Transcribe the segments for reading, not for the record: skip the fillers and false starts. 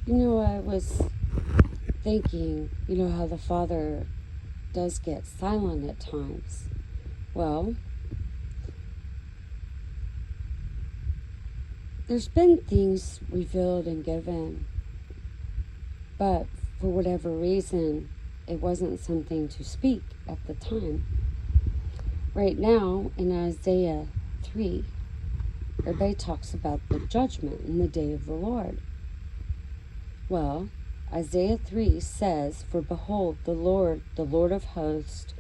I was thinking, how the Father does get silent at times. Well, there's been things revealed and given, but for whatever reason, it wasn't something to speak at the time. Right now, in Isaiah 3, everybody talks about the judgment in the day of the Lord. Well, Isaiah 3 says, "For behold, the Lord of hosts,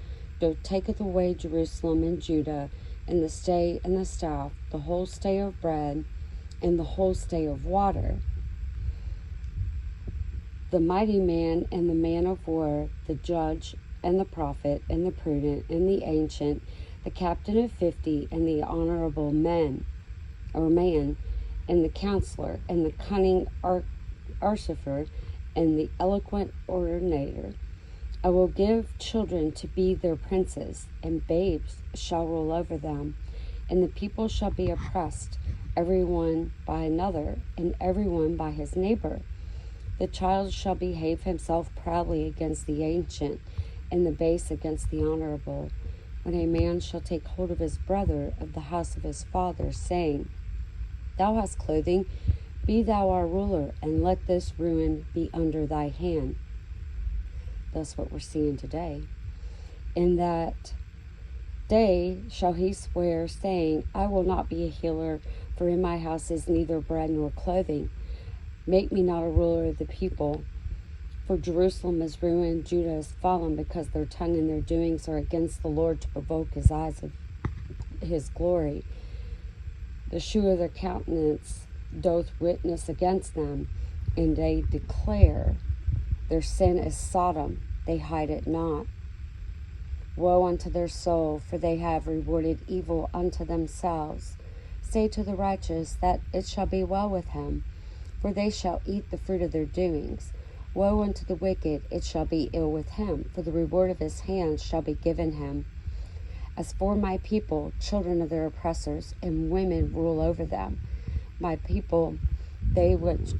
taketh away Jerusalem and Judah, and the stay and the staff, the whole stay of bread, and the whole stay of water. The mighty man and the man of war, the judge and the prophet and the prudent and the ancient, the captain of 50 and the honorable man, and the counselor and the cunning artificer and the eloquent ordinator. I will give children to be their princes, and babes shall rule over them, and the people shall be oppressed, everyone by another, and everyone by his neighbor. The child shall behave himself proudly against the ancient, and the base against the honorable. When a man shall take hold of his brother of the house of his father, saying, Thou hast clothing, be thou our ruler, and let this ruin be under thy hand." That's what we're seeing today. "In that day shall he swear, saying, I will not be a healer, for in my house is neither bread nor clothing. Make me not a ruler of the people. For Jerusalem is ruined, Judah is fallen, because their tongue and their doings are against the Lord, to provoke his eyes of his glory. The shew of their countenance doth witness against them, and they declare their sin is Sodom, they hide it not. Woe unto their soul, for they have rewarded evil unto themselves. Say to the righteous that it shall be well with him, for they shall eat the fruit of their doings. Woe unto the wicked, it shall be ill with him, for the reward of his hands shall be given him. As for my people, children of their oppressors, and women rule over them. My people, they which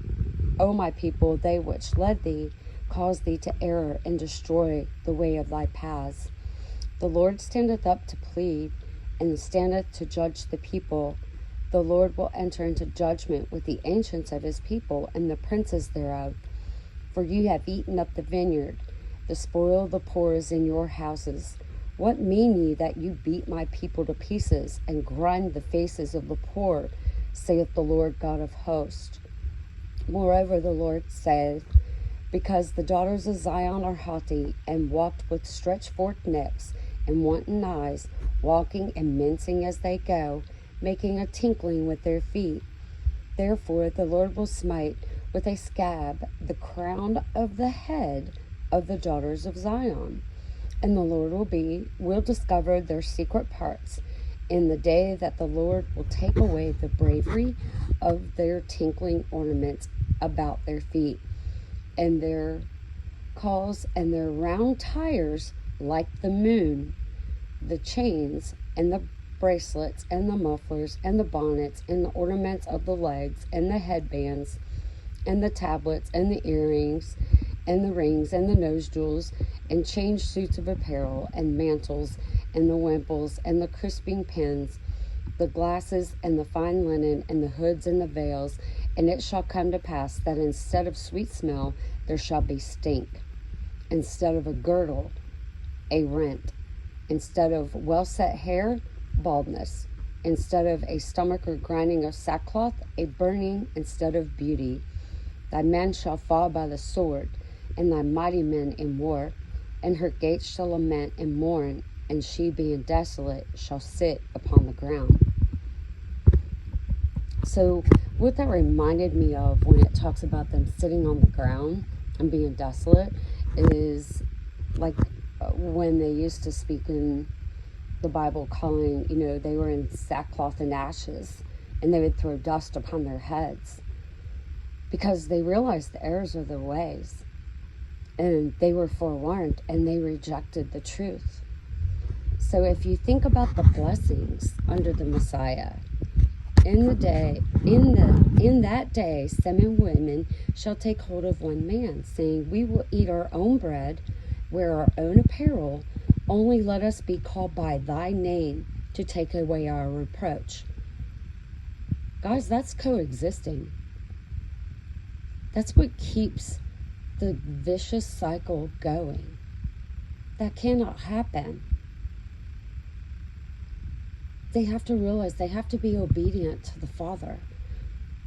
led thee, cause thee to err, and destroy the way of thy paths. The Lord standeth up to plead, and standeth to judge the people. The Lord will enter into judgment with the ancients of his people, and the princes thereof. For you have eaten up the vineyard, the spoil of the poor is in your houses. What mean ye that you beat my people to pieces, and grind the faces of the poor, saith the Lord God of hosts? Moreover, the Lord saith, Because the daughters of Zion are haughty, and walked with stretched forth necks, and wanton eyes, walking and mincing as they go, making a tinkling with their feet. Therefore the Lord will smite with a scab the crown of the head of the daughters of Zion, and the Lord will discover their secret parts in the day that the Lord will take away the bravery of their tinkling ornaments about their feet, and their calls and their round tires like the moon, the chains and the bracelets and the mufflers and the bonnets and the ornaments of the legs and the headbands and the tablets and the earrings and the rings and the nose jewels and changed suits of apparel and mantles and the wimples and the crisping pins, the glasses and the fine linen and the hoods and the veils. And it shall come to pass that instead of sweet smell there shall be stink, instead of a girdle a rent, instead of well set hair baldness, instead of a stomach or grinding of sackcloth a burning, instead of beauty. Thy men shall fall by the sword, and thy mighty men in war, and her gates shall lament and mourn, and she being desolate shall sit upon the ground. So what that reminded me of when it talks about them sitting on the ground and being desolate is like when they used to speak in the Bible calling, they were in sackcloth and ashes, and they would throw dust upon their heads because they realized the errors of their ways, and they were forewarned, and they rejected the truth. So if you think about the blessings under the Messiah, In that day 7 women shall take hold of one man, saying, We will eat our own bread, wear our own apparel, only let us be called by thy name to take away our reproach. Guys, that's coexisting. That's what keeps the vicious cycle going. That cannot happen. They have to realize they have to be obedient to the Father.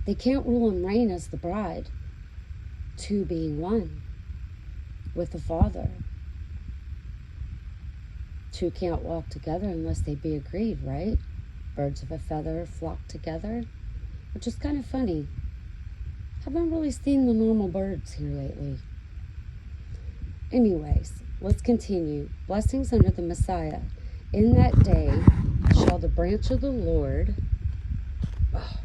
They can't rule and reign as the bride, 2 being 1 with the Father. 2 can't walk together unless they be agreed, right? Birds of a feather flock together, which is kind of funny. Haven't really seen the normal birds here lately. Anyways, let's continue. Blessings under the Messiah. In that day shall the branch of the Lord... Oh,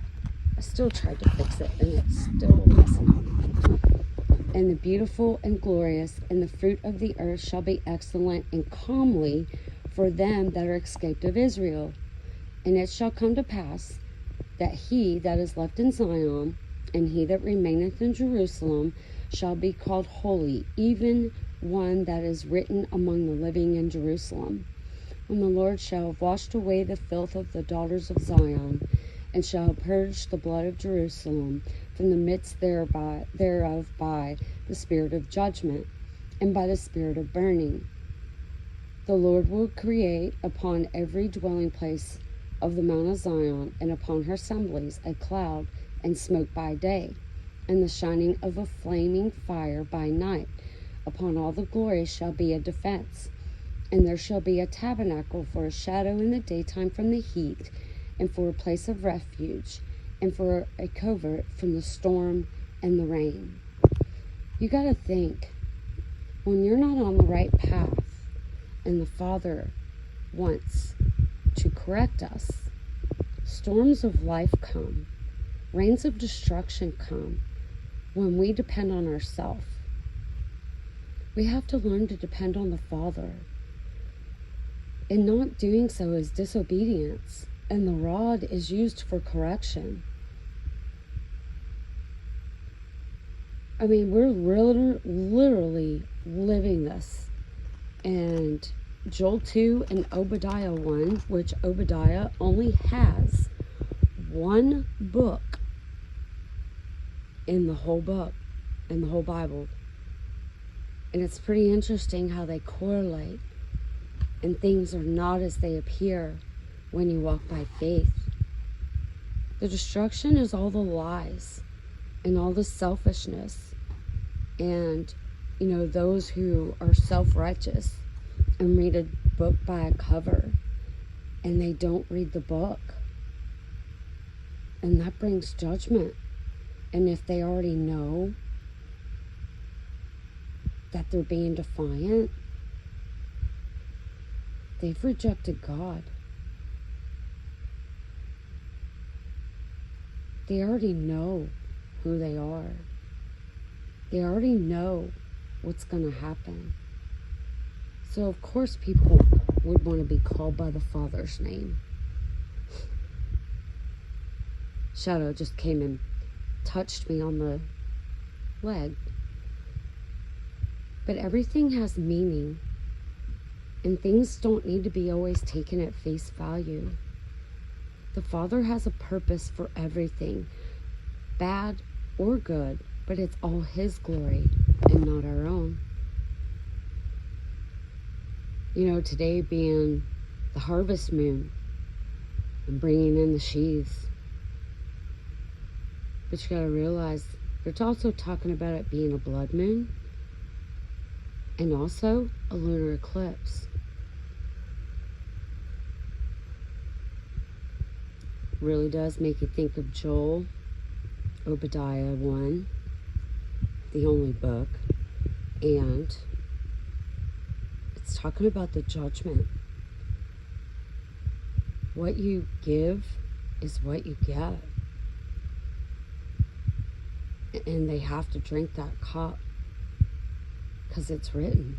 I still tried to fix it, and it's still messing up. And the beautiful and glorious, and the fruit of the earth shall be excellent and comely for them that are escaped of Israel. And it shall come to pass that he that is left in Zion, and he that remaineth in Jerusalem, shall be called holy, even one that is written among the living in Jerusalem. And the Lord shall have washed away the filth of the daughters of Zion, and shall purge the blood of Jerusalem from the midst thereof by the spirit of judgment, and by the spirit of burning. The Lord will create upon every dwelling place of the Mount of Zion, and upon her assemblies, a cloud and smoke by day, and the shining of a flaming fire by night. Upon all the glory shall be a defense, and there shall be a tabernacle for a shadow in the daytime from the heat, and for a place of refuge, and for a covert from the storm and the rain. You got to think, when you're not on the right path, and the Father wants to correct us, storms of life come, rains of destruction come, when we depend on ourselves. We have to learn to depend on the Father. And not doing so is disobedience, and the rod is used for correction. I mean, we're literally living this. And Joel 2 and Obadiah 1, which Obadiah only has 1 book in the whole book, in the whole Bible. And it's pretty interesting how they correlate, and things are not as they appear when you walk by faith. The destruction is all the lies and all the selfishness, and those who are self-righteous and read a book by a cover, and they don't read the book, and that brings judgment. And if they already know that they're being defiant, they've rejected God. They already know who they are. They already know what's going to happen. So of course people would want to be called by the Father's name. Shadow just came and touched me on the leg. But everything has meaning, and things don't need to be always taken at face value. The Father has a purpose for everything, bad or good, but it's all His glory and not our own. Today being the harvest moon and bringing in the sheaves. But you gotta realize, it's also talking about it being a blood moon and also a lunar eclipse. Really does make you think of Joel, Obadiah 1, the only book, and it's talking about the judgment. What you give is what you get. And they have to drink that cup because it's written.